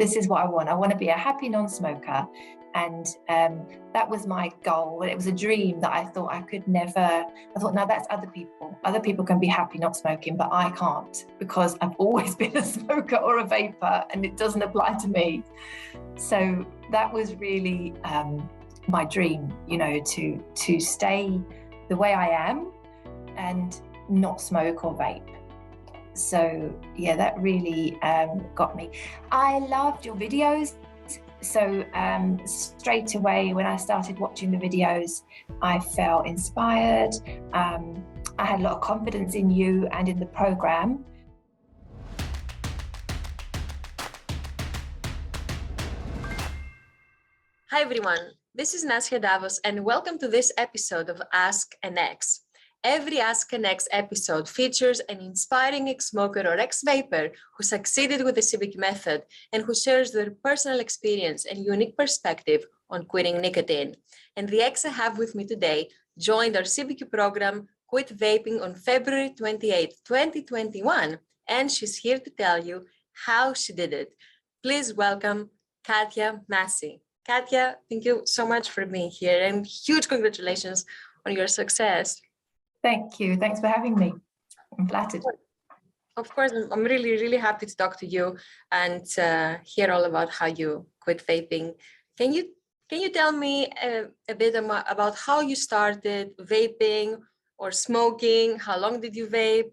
this is what I want. I want to be a happy non-smoker. And that was my goal. It was a dream that I thought I could never, I thought, no, that's other people. Other people can be happy not smoking, but I can't, because I've always been a smoker or a vapor and it doesn't apply to me. So that was really my dream, you know, to stay the way I am and not smoke or vape. So yeah, that really got me. I loved your videos. So straight away when I started watching the videos, I felt inspired. I had a lot of confidence in you and in the program. Hi everyone, this is Nassia Davos and welcome to this episode of Ask an Ex. Every Ask an Ex episode features an inspiring ex-smoker or ex-vapor who succeeded with the CBQ method and who shares their personal experience and unique perspective on quitting nicotine. And the ex I have with me today joined our CBQ program, Quit Vaping, on February 28, 2021, and she's here to tell you how she did it. Please welcome Katia Massey. Katia, thank you so much for being here and huge congratulations on your success. Thank you. Thanks for having me. I'm flattered. Of course, I'm really, really happy to talk to you and hear all about how you quit vaping. Can you tell me a bit about how you started vaping or smoking? How long did you vape?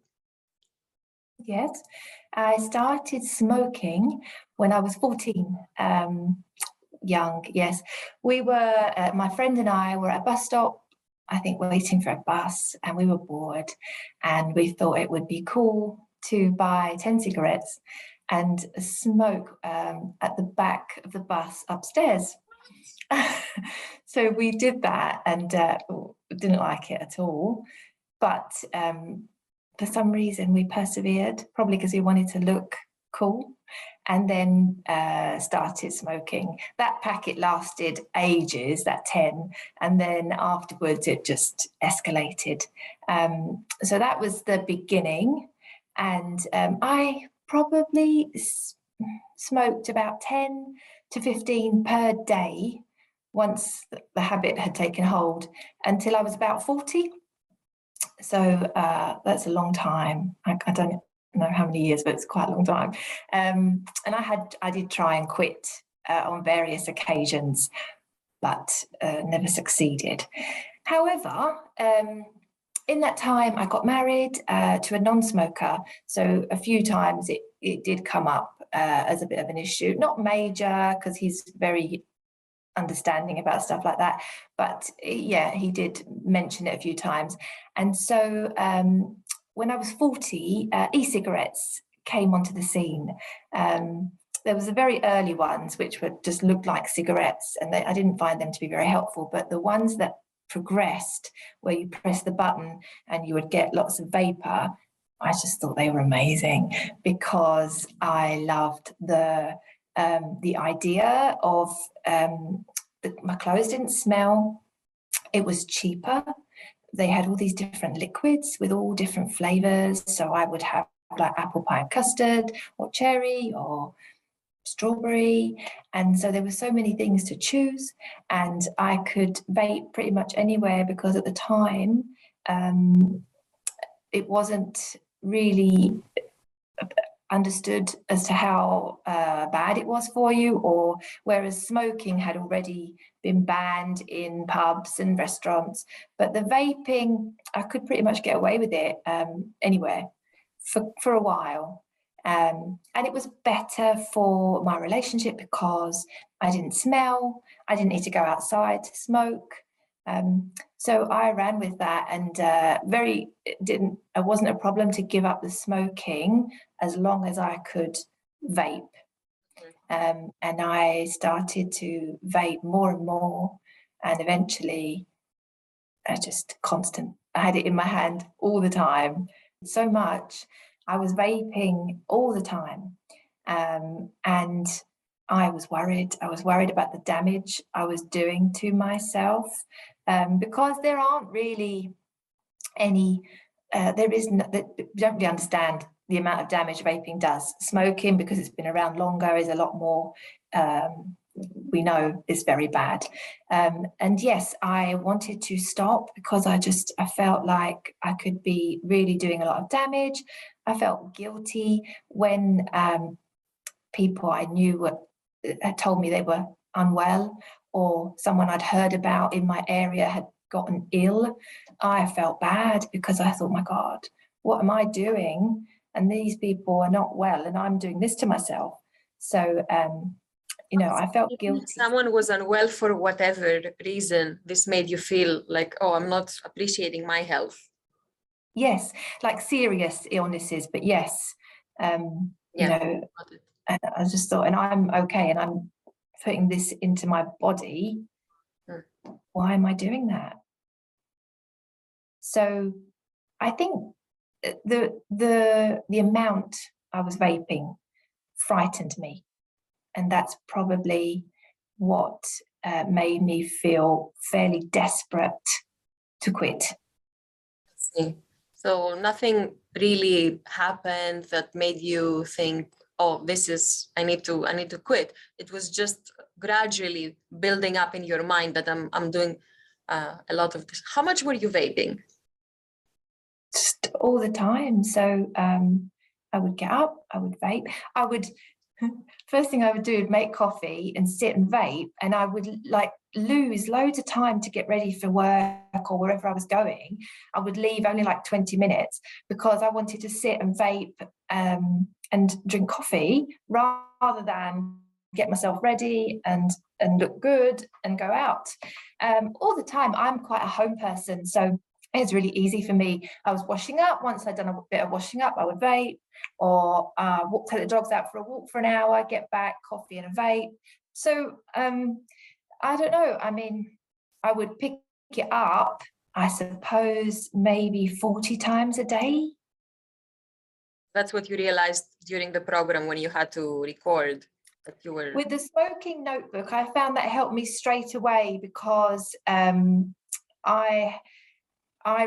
Yes, I started smoking when I was 14. Young, yes. We were, my friend and I were at a bus stop, I think waiting for a bus, and we were bored and we thought it would be cool to buy 10 cigarettes and smoke at the back of the bus upstairs. So we did that and didn't like it at all, but for some reason we persevered, probably because we wanted to look cool, and then started smoking. That packet lasted ages, that 10, and then afterwards it just escalated. So that was the beginning, and I probably smoked about 10 to 15 per day once the habit had taken hold, until I was about 40. So that's a long time. I don't know how many years, but it's quite a long time. And I did try and quit on various occasions, but never succeeded. However, in that time I got married to a non-smoker, so a few times it did come up as a bit of an issue. Not major, because he's very understanding about stuff like that, but yeah, he did mention it a few times. And so when I was 40, e-cigarettes came onto the scene. There was the very early ones, which would just look like cigarettes, and I didn't find them to be very helpful. But the ones that progressed, where you press the button and you would get lots of vapor, I just thought they were amazing, because I loved the idea of my clothes didn't smell. It was cheaper. They had all these different liquids with all different flavors. So I would have like apple pie and custard, or cherry, or strawberry. And so there were so many things to choose, and I could vape pretty much anywhere, because at the time it wasn't really understood as to how bad it was for you, or whereas smoking had already been banned in pubs and restaurants, but the vaping, I could pretty much get away with it anywhere for a while. And it was better for my relationship, because I didn't smell, I didn't need to go outside to smoke. So I ran with that, and it wasn't a problem to give up the smoking as long as I could vape. And I started to vape more and more, and eventually I had it in my hand all the time, so much. I was vaping all the time, and I was worried. I was worried about the damage I was doing to myself, because there aren't really any, we don't really understand the amount of damage vaping does. Smoking, because it's been around longer, is a lot more, we know is very bad. And yes, I wanted to stop because I felt like I could be really doing a lot of damage. I felt guilty when people I knew had told me they were unwell, or someone I'd heard about in my area had gotten ill. I felt bad because I thought, my God, what am I doing? And these people are not well, and I'm doing this to myself. So, I felt guilty. Someone was unwell for whatever reason. This made you feel like, oh, I'm not appreciating my health. Yes, like serious illnesses, but yes, I just thought, and I'm okay, and I'm putting this into my body. Why am I doing that? So I think the amount I was vaping frightened me, and that's probably what made me feel fairly desperate to quit. So nothing really happened that made you think, oh, I need to quit. It was just gradually building up in your mind that I'm doing a lot of this. How much were you vaping? Just all the time. So I would get up, I would vape. First thing I would do is make coffee and sit and vape, and I would lose loads of time to get ready for work or wherever I was going. I would leave only 20 minutes because I wanted to sit and vape and drink coffee rather than get myself ready and look good and go out. All the time. I'm quite a home person, so it's really easy for me. I was washing up. Once I'd done a bit of washing up, I would vape, or take the dogs out for a walk for an hour, get back, coffee and a vape. So I don't know. I mean, I would pick it up, I suppose, maybe 40 times a day. That's what you realized during the program when you had to record that you were... With the smoking notebook, I found that helped me straight away because I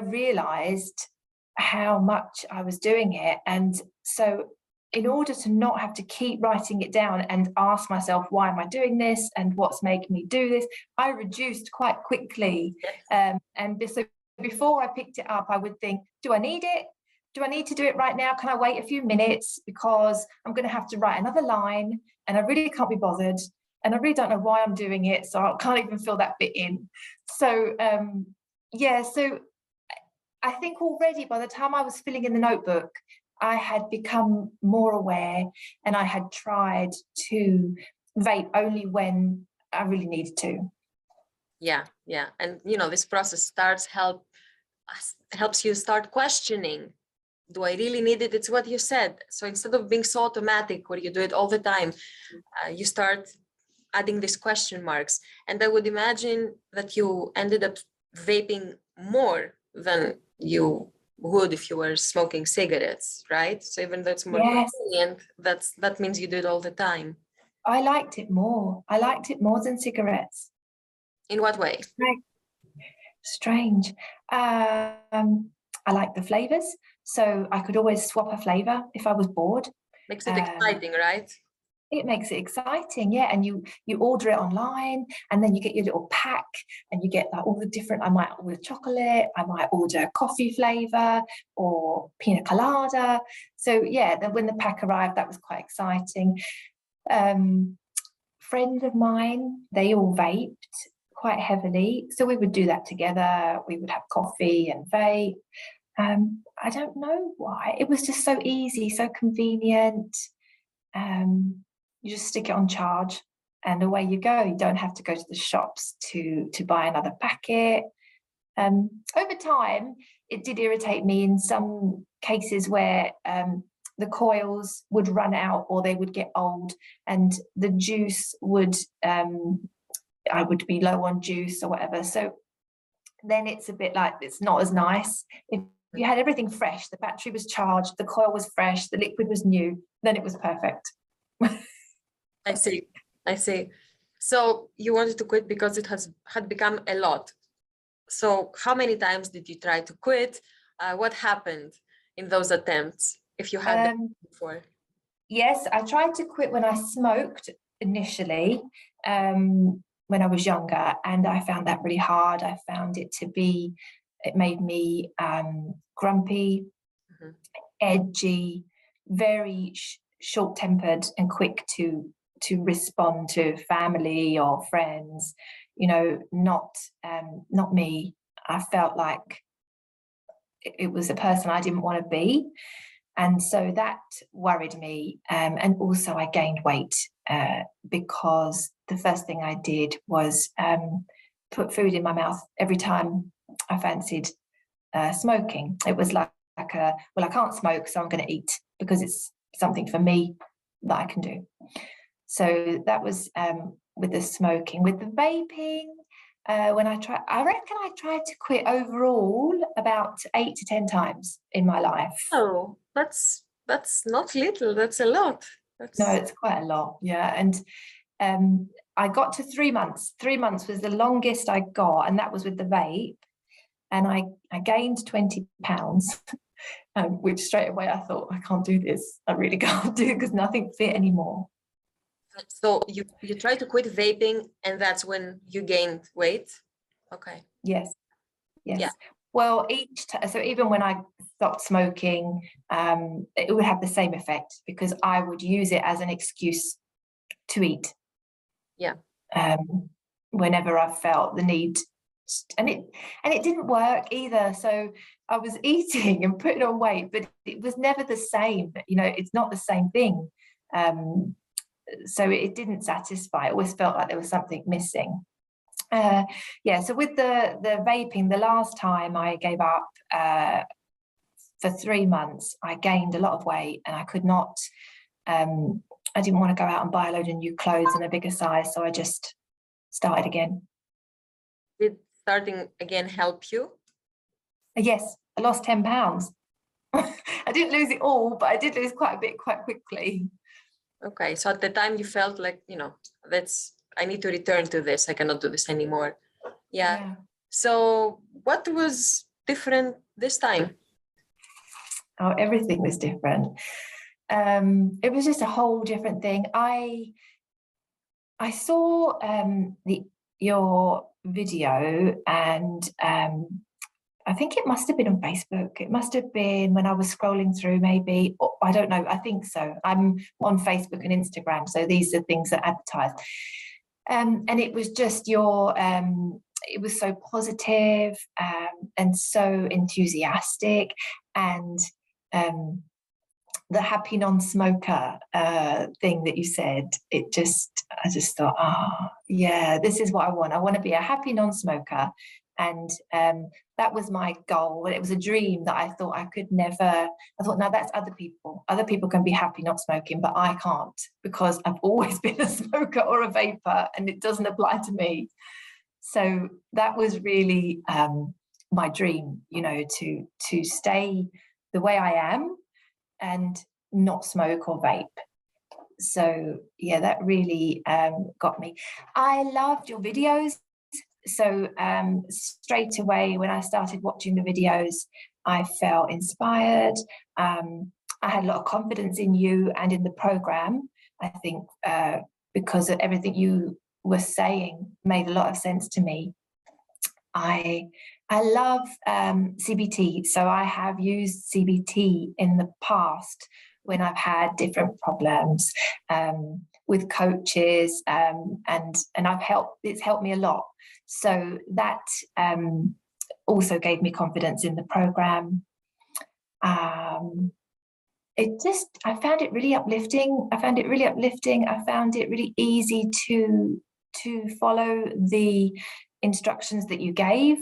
realized how much I was doing it. And so in order to not have to keep writing it down and ask myself, why am I doing this and what's making me do this, I reduced quite quickly. And so before I picked it up, I would think, do I need it? Do I need to do it right now? Can I wait a few minutes? Because I'm going to have to write another line and I really can't be bothered. And I really don't know why I'm doing it. So I can't even fill that bit in. So, so I think already by the time I was filling in the notebook, I had become more aware, and I had tried to vape only when I really needed to. Yeah. And, this process helps you start questioning, do I really need it? It's what you said. So instead of being so automatic where you do it all the time, you start adding these question marks. And I would imagine that you ended up vaping more than you would if you were smoking cigarettes, right? So even though it's more convenient, that means you do it all the time. I liked it more. I liked it more than cigarettes. In what way? Strange. I like the flavors, so I could always swap a flavor if I was bored. Makes it exciting, right? It makes it exciting, yeah. And you order it online, and then you get your little pack, and you get all the different. I might order chocolate, I might order coffee flavor or pina colada. So yeah, then when the pack arrived, that was quite exciting. Friends of mine, they all vaped quite heavily, so we would do that together. We would have coffee and vape. I don't know why. It was just so easy, so convenient. You just stick it on charge and away you go. You don't have to go to the shops to buy another packet. Over time, it did irritate me in some cases where the coils would run out or they would get old, and the juice would, I would be low on juice or whatever. So then it's a bit like, it's not as nice. If you had everything fresh, the battery was charged, the coil was fresh, the liquid was new, then it was perfect. I see. So you wanted to quit because it had become a lot. So how many times did you try to quit? What happened in those attempts? if you had that before? Yes, I tried to quit when I smoked initially, when I was younger, and I found that really hard. I found it made me grumpy, edgy, very short-tempered and quick to respond to family or friends. Not me. I felt like it was a person I didn't want to be. And so that worried me. And also I gained weight because the first thing I did was put food in my mouth every time I fancied smoking. It was like well, I can't smoke, so I'm going to eat because it's something for me that I can do. So that was with the smoking. With the vaping, I reckon I tried to quit overall about 8 to 10 times in my life. Oh, that's not little. That's a lot. No, it's quite a lot. Yeah. And I got to 3 months. 3 months was the longest I got, and that was with the vape. And I gained 20 pounds, which straight away I thought, I can't do this. I really can't do it because nothing fit anymore. So you tried to quit vaping, and that's when you gained weight? Okay. Yes. Yeah. Well, so even when I stopped smoking, it would have the same effect because I would use it as an excuse to eat. Yeah. Whenever I felt the need, and it didn't work either. So I was eating and putting on weight, but it was never the same. It's not the same thing. So it didn't satisfy. I always felt like there was something missing. So with the vaping, the last time I gave up for 3 months, I gained a lot of weight, and I could not. I didn't want to go out and buy a load of new clothes in a bigger size, so I just started again. Did starting again help you? Yes, I lost 10 pounds. I didn't lose it all, but I did lose quite a bit quite quickly. Okay, so at the time you felt like, I need to return to this. I cannot do this anymore. Yeah. So what was different this time? Oh, everything was different. It was just a whole different thing. I saw your video, and I think it must have been on Facebook. It must have been when I was scrolling through, maybe. I don't know. I think so. I'm on Facebook and Instagram, so these are things that advertise. And it was just it was so positive and so enthusiastic, and the happy non-smoker thing that you said, I just thought, yeah, this is what I want. I want to be a happy non-smoker. And that was my goal. It was a dream that I thought I could never. I thought, no, that's other people. Other people can be happy not smoking, but I can't, because I've always been a smoker or a vapor, and it doesn't apply to me. So that was really my dream, to stay the way I am and not smoke or vape. So yeah, that really got me. I loved your videos. So straight away when I started watching the videos, I felt inspired. I had a lot of confidence in you and in the program. I think because everything you were saying made a lot of sense to me. I love CBT, so I have used CBT in the past when I've had different problems with coaches, and it's helped me a lot. So that also gave me confidence in the program. I found it really uplifting. I found it really easy to follow the instructions that you gave.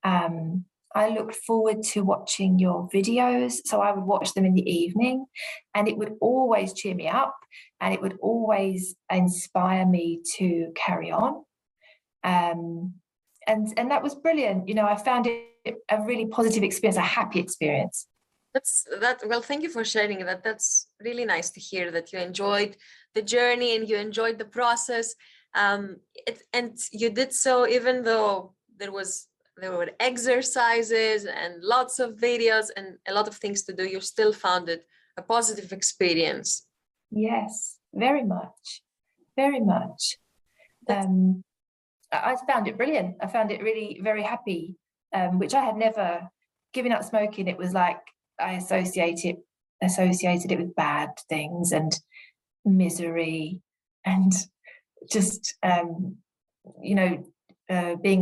I looked forward to watching your videos, so I would watch them in the evening, and it would always cheer me up, and it would always inspire me to carry on. And that was brilliant. I found it a really positive experience, a happy experience. Well, thank you for sharing that. That's really nice to hear that you enjoyed the journey and you enjoyed the process. And you did so even though there were exercises and lots of videos and a lot of things to do. You still found it a positive experience. Yes, very much, very much. I found it brilliant. I found it really very happy, which I had never. Giving up smoking, it was like I associated it with bad things and misery and just being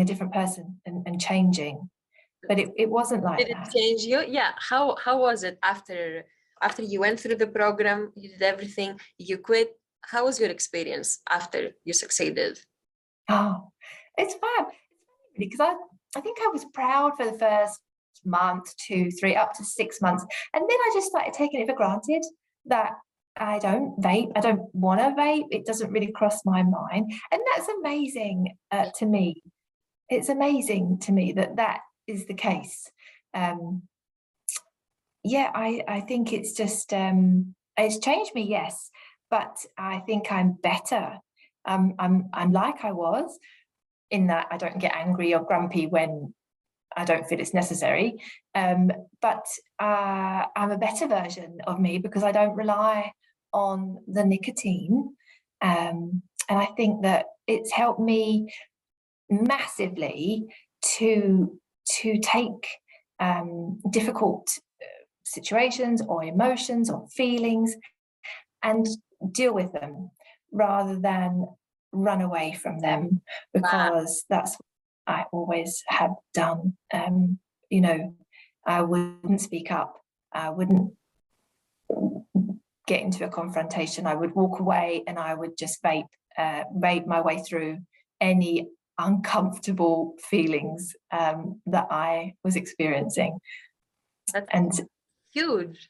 a different person and changing. But it wasn't like Did it that. change you? Yeah. How was it after you went through the program, you did everything, you quit? How was your experience after you succeeded? Oh, it's fab. Because I think I was proud for the first month, 2, 3, up to 6 months. And then I just started taking it for granted that I don't vape. I don't want to vape. It doesn't really cross my mind. And that's amazing to me. It's amazing to me that is the case. I think it's just, it's changed me, yes. But I think I'm better. I'm like I was, in that I don't get angry or grumpy when I don't feel it's necessary. But I'm a better version of me because I don't rely on the nicotine. And I think that it's helped me massively to take difficult situations or emotions or feelings and deal with them rather than run away from them, because that's what I always had done. I wouldn't speak up. I wouldn't get into a confrontation. I would walk away and I would just vape my way through any uncomfortable feelings that I was experiencing. That's huge.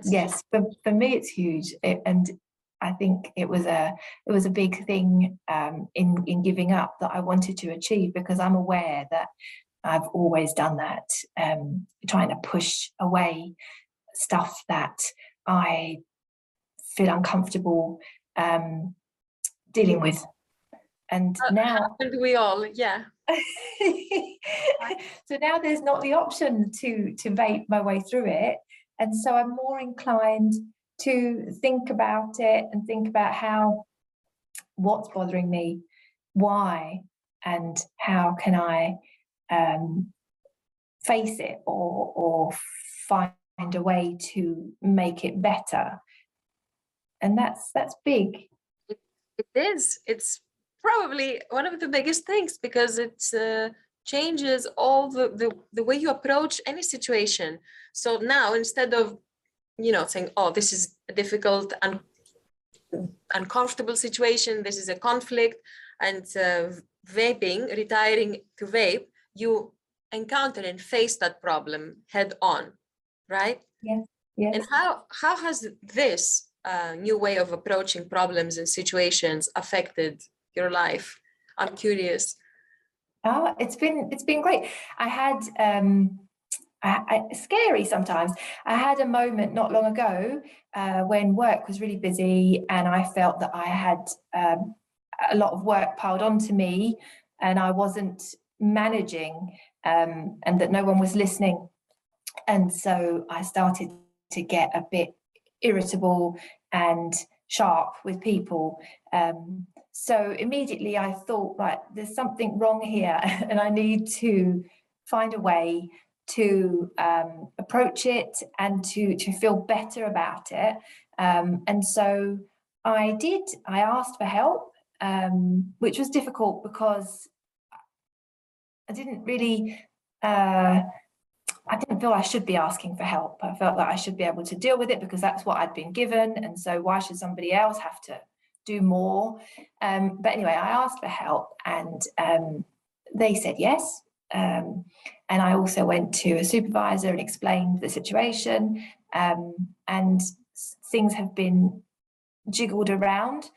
Yes, for me it's huge. And I think it was a big thing in giving up that I wanted to achieve, because I'm aware that I've always done that, trying to push away stuff that I feel uncomfortable dealing with. And now we all, yeah. So now there's not the option to vape my way through it, and so I'm more inclined to think about it and think about what's bothering me, why, and how can I face it or find a way to make it better. And that's big. It is. It's probably one of the biggest things, because it changes all the way you approach any situation. So now, instead of saying, oh, this is a difficult and uncomfortable situation, this is a conflict, and retiring to vape, you encounter and face that problem head on, right? Yes. Yes. And how has this new way of approaching problems and situations affected your life? I'm curious. It's been great. I had scary sometimes. I had a moment not long ago when work was really busy and I felt that I had a lot of work piled onto me and I wasn't managing, and that no one was listening. And so I started to get a bit irritable and sharp with people. So immediately I thought, like, there's something wrong here and I need to find a way to approach it and to feel better about it. And so I asked for help, which was difficult because I didn't really, I didn't feel I should be asking for help. I felt that I should be able to deal with it because that's what I'd been given. And so why should somebody else have to do more? But anyway, I asked for help and they said yes. And I also went to a supervisor and explained the situation. And things have been jiggled around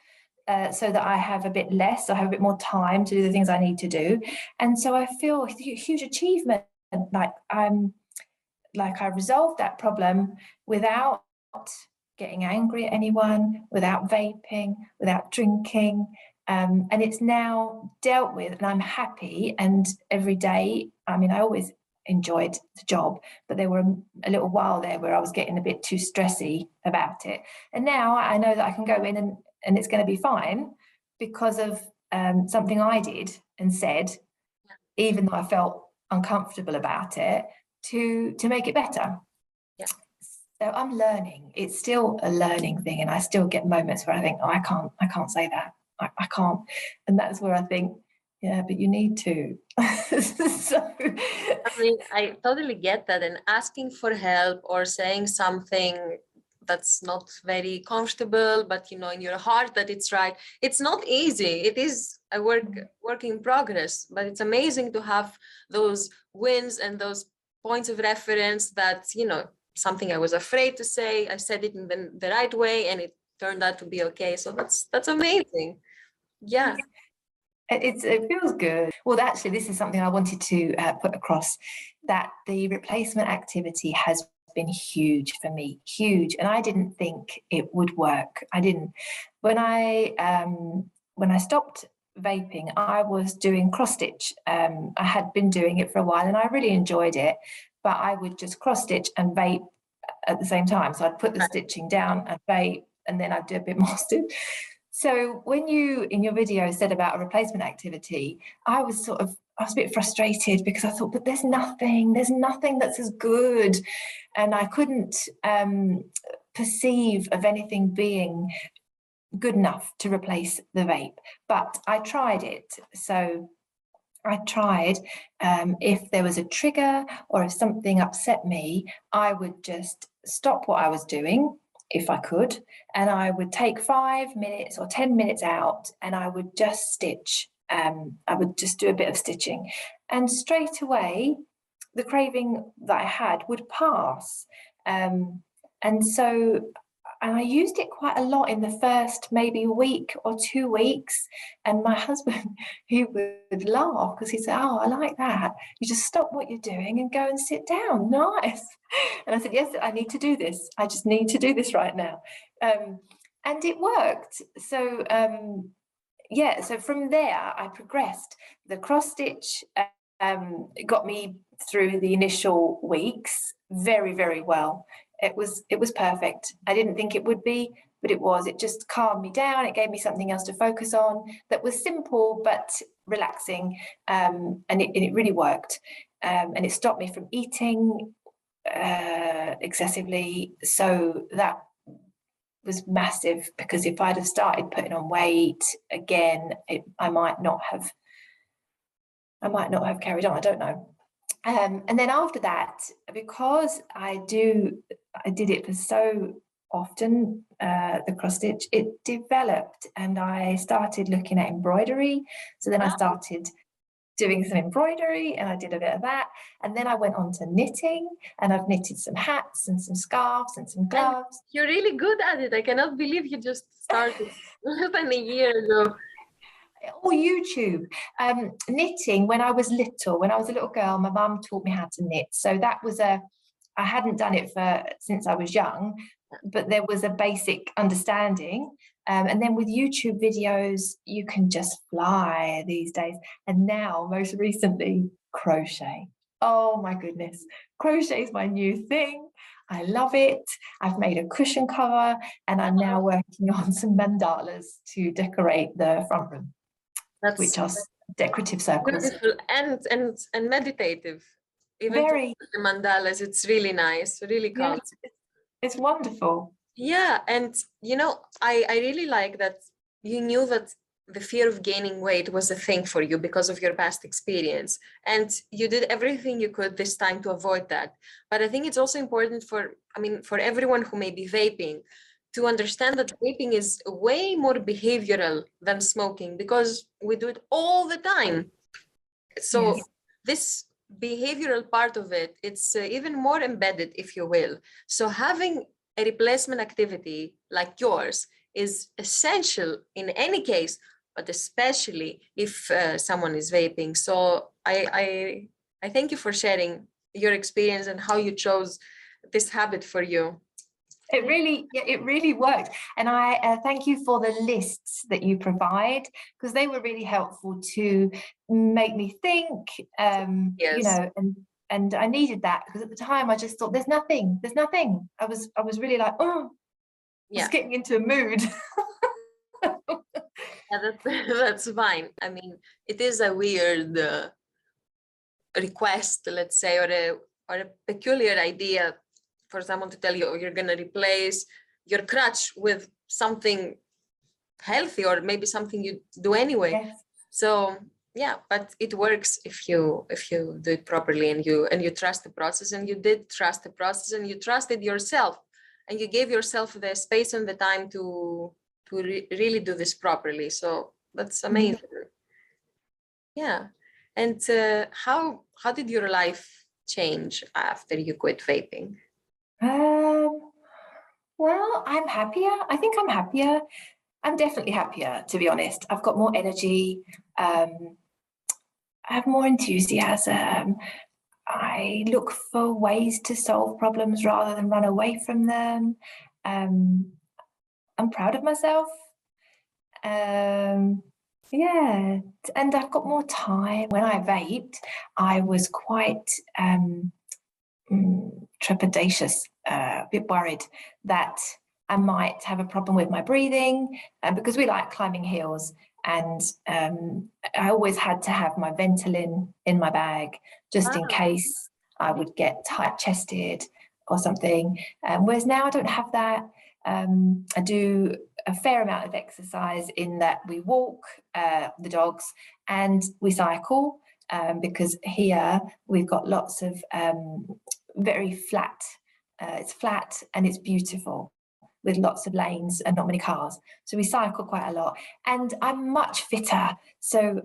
so that I have a bit less, I have a bit more time to do the things I need to do. And so I feel a huge achievement. Like I resolved that problem without getting angry at anyone, without vaping, without drinking, and it's now dealt with and I'm happy. And every day, I mean, I always enjoyed the job, but there were a little while there where I was getting a bit too stressy about it. And now I know that I can go in and it's going to be fine because of something I did and said, even though I felt uncomfortable about it, to make it better. Yeah. So I'm learning. It's still a learning thing, and I still get moments where I think, oh, I can't say that. I can't. And that's where I think, yeah, but you need to. So I mean, I totally get that. And asking for help or saying something that's not very comfortable, but you know, in your heart that it's right, it's not easy. It is a work in progress, but it's amazing to have those wins and those points of reference that, you know, something I was afraid to say, I said it in the right way and it turned out to be okay. So that's amazing. Yeah. It feels good. Well, actually, this is something I wanted to put across, that the replacement activity has been huge for me, huge. And I didn't think it would work. I didn't. When I stopped vaping, I was doing cross stitch. I had been doing it for a while and I really enjoyed it, but I would just cross stitch and vape at the same time. So I'd put the stitching down and vape, and then I'd do a bit more stitch. So when you, in your video, said about a replacement activity, I was a bit frustrated because I thought, but there's nothing that's as good. And I couldn't perceive of anything being good enough to replace the vape. But I tried it. So I tried, if there was a trigger or if something upset me, I would just stop what I was doing, if I could, and I would take 5 minutes or 10 minutes out and I would just stitch. I would just do a bit of stitching, and straight away the craving that I had would pass. And I used it quite a lot in the first maybe week or 2 weeks, and my husband, he would laugh because he'd say, oh, I like that. You just stop what you're doing and go and sit down. Nice. And I said, yes, I need to do this. I just need to do this right now. And it worked. So, so from there, I progressed. The cross stitch got me through the initial weeks very, very well. It was perfect. I didn't think it would be, but it was. It just calmed me down. It gave me something else to focus on that was simple but relaxing, and it really worked. And it stopped me from eating excessively. So that was massive, because if I'd have started putting on weight again, I might not have carried on. I don't know. And then after that, because I did it for so often, the cross stitch, it developed, and I started looking at embroidery. So then I started doing some embroidery, and I did a bit of that. And then I went on to knitting, and I've knitted some hats and some scarves and some gloves. And you're really good at it. I cannot believe you just started less than a year ago. Or YouTube. Knitting, when I was a little girl, my mum taught me how to knit. So that was I hadn't done it since I was young, but there was a basic understanding. And then with YouTube videos, you can just fly these days. And now, most recently, crochet. Oh my goodness. Crochet is my new thing. I love it. I've made a cushion cover, and I'm now working on some mandalas to decorate the front room. Which are decorative circles. Beautiful and meditative. Even Very. The mandalas, it's really nice, really calm. Yes, it's wonderful. Yeah, and you know, I really like that you knew that the fear of gaining weight was a thing for you because of your past experience, and you did everything you could this time to avoid that. But I think it's also important for everyone who may be vaping to understand that vaping is way more behavioral than smoking, because we do it all the time. So yes, this behavioral part of it, it's even more embedded, if you will. So having a replacement activity like yours is essential in any case, but especially if someone is vaping. So I thank you for sharing your experience and how you chose this habit for you. It really worked. And I thank you for the lists that you provide, because they were really helpful to make me think, yes, you know, and and I needed that because at the time I just thought there's nothing. I was really like, oh, Yeah. just getting into a mood. Yeah, that's fine. I mean, it is a weird request, let's say, or a peculiar idea for someone to tell you, oh, you're going to replace your crutch with something healthy, or maybe something you do anyway. Yes. So yeah, but it works if you do it properly, and you trust the process, and you did trust the process, and you trusted yourself, and you gave yourself the space and the time to really do this properly. So that's amazing. Yeah. And how did your life change after you quit vaping? Well, I'm happier. I think I'm happier. I'm definitely happier, to be honest. I've got more energy. I have more enthusiasm. I look for ways to solve problems rather than run away from them. I'm proud of myself. Yeah, and I've got more time. When I vaped, I was quite trepidatious, a bit worried that I might have a problem with my breathing, because we like climbing hills, and I always had to have my Ventolin in my bag just in case I would get tight-chested or something. Whereas now I don't have that. I do a fair amount of exercise in that we walk the dogs and we cycle, because here we've got lots of very flat, it's flat and it's beautiful with lots of lanes and not many cars. So we cycle quite a lot, and I'm much fitter. So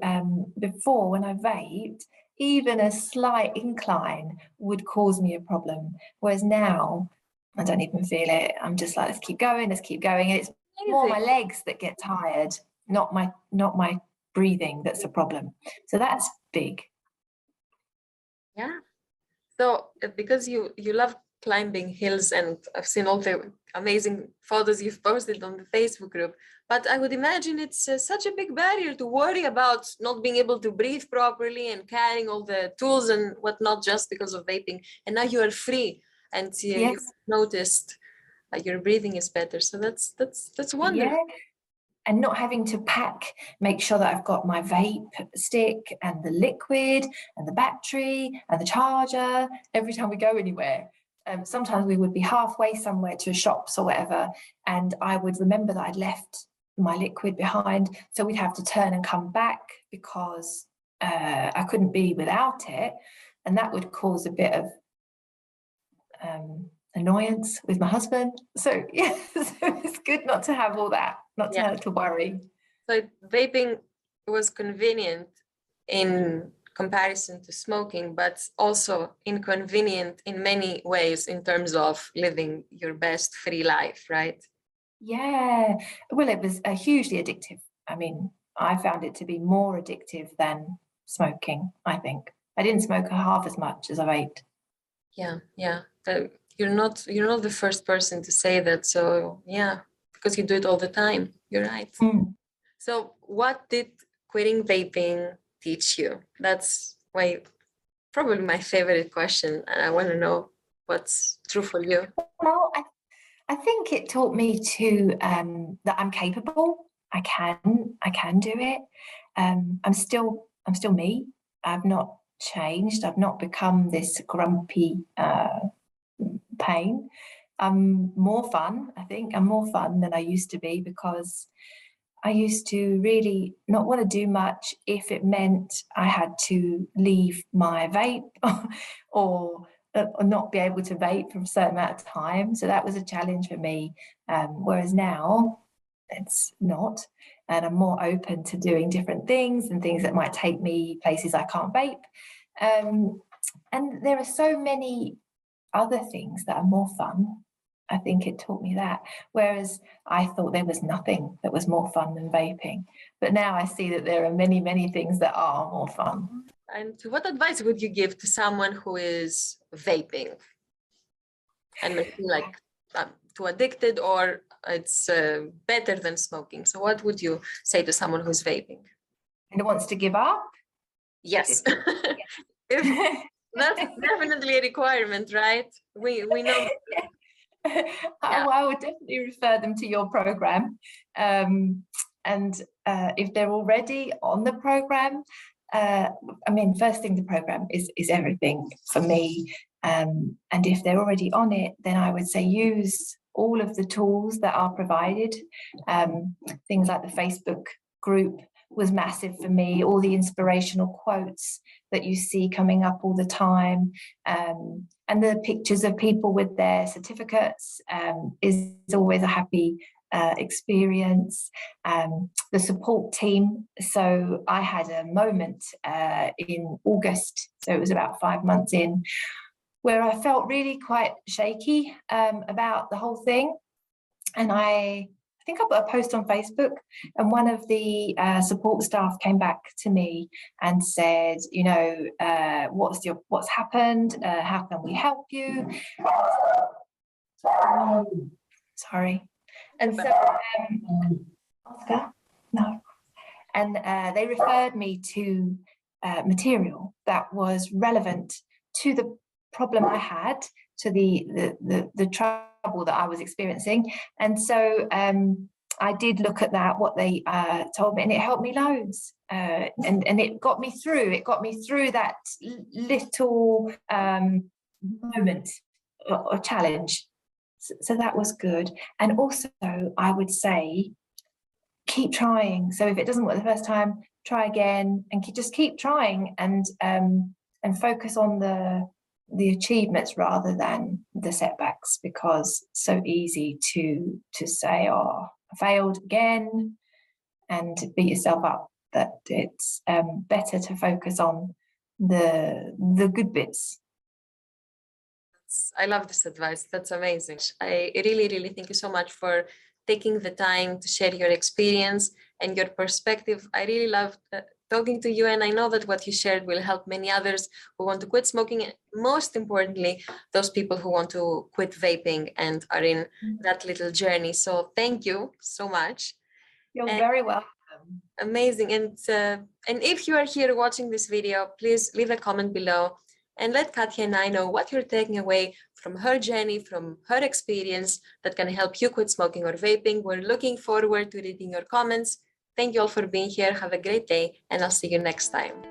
before, when I vaped, even a slight incline would cause me a problem. Whereas now, I don't even feel it. I'm just like, let's keep going. And it's more my legs that get tired, not my breathing that's a problem. So that's big. Yeah. So because you love climbing hills, and I've seen all the amazing photos you've posted on the Facebook group, but I would imagine it's such a big barrier to worry about not being able to breathe properly and carrying all the tools and whatnot just because of vaping. And now you are free, and Yes. you've noticed your breathing is better. So that's wonderful. Yeah. And not having to make sure that I've got my vape stick and the liquid and the battery and the charger every time we go anywhere. Sometimes we would be halfway somewhere to shops or whatever, and I would remember that I'd left my liquid behind, so we'd have to turn and come back because I couldn't be without it, and that would cause a bit of annoyance with my husband. So yeah, so it's good not to have all that, not to have to worry. So vaping was convenient in comparison to smoking, but also inconvenient in many ways in terms of living your best free life, right? Yeah, well, it was hugely addictive. I mean, I found it to be more addictive than smoking, I think. I didn't smoke half as much as I vaped. Yeah. You're not the first person to say that. So yeah, because you do it all the time. You're right. So what did quitting vaping teach you? That's probably my favorite question, and I want to know what's true for you. Well, I think it taught me to that I'm capable. I can do it. I'm still me. I've not changed. I've not become this grumpy pain. I'm more fun. I think I'm more fun than I used to be, because I used to really not want to do much if it meant I had to leave my vape or not be able to vape for a certain amount of time. So that was a challenge for me. Whereas now it's not, and I'm more open to doing different things and things that might take me places I can't vape. And there are so many other things that are more fun. I think it taught me that. Whereas I thought there was nothing that was more fun than vaping. But now I see that there are many, many things that are more fun. And what advice would you give to someone who is vaping and may feel like too addicted, or it's better than smoking? So what would you say to someone who's vaping? And wants to give up? Yes. That's definitely a requirement, right? We know. I would definitely refer them to your program. And if they're already on the program, I mean, first thing, the program is everything for me. And if they're already on it, then I would say use all of the tools that are provided. Things like the Facebook group was massive for me, all the inspirational quotes that you see coming up all the time, and the pictures of people with their certificates is always a happy experience. The support team, so I had a moment in August, so it was about 5 months in, where I felt really quite shaky about the whole thing. And I think I put a post on Facebook, and one of the support staff came back to me and said, you know, what's happened? How can we help you? Sorry. And so, Oscar, no. And they referred me to material that was relevant to the problem I had, to the trouble that I was experiencing. And so I did look at that, what they told me, and it helped me loads. And it got me through that little moment or challenge. So that was good. And also, I would say, keep trying. So if it doesn't work the first time, try again, and just keep trying, and focus on the achievements rather than the setbacks, because it's so easy to say, oh, I failed again, and beat yourself up. That it's better to focus on the good bits. I love this advice. That's amazing. I really, really thank you so much for taking the time to share your experience and your perspective. I really love talking to you, and I know that what you shared will help many others who want to quit smoking, and most importantly, those people who want to quit vaping and are in that little journey. So thank you so much. You're very welcome. Amazing. And if you are here watching this video, please leave a comment below and let Katia and I know what you're taking away from her journey, from her experience that can help you quit smoking or vaping. We're looking forward to reading your comments. Thank you all for being here. Have a great day, and I'll see you next time.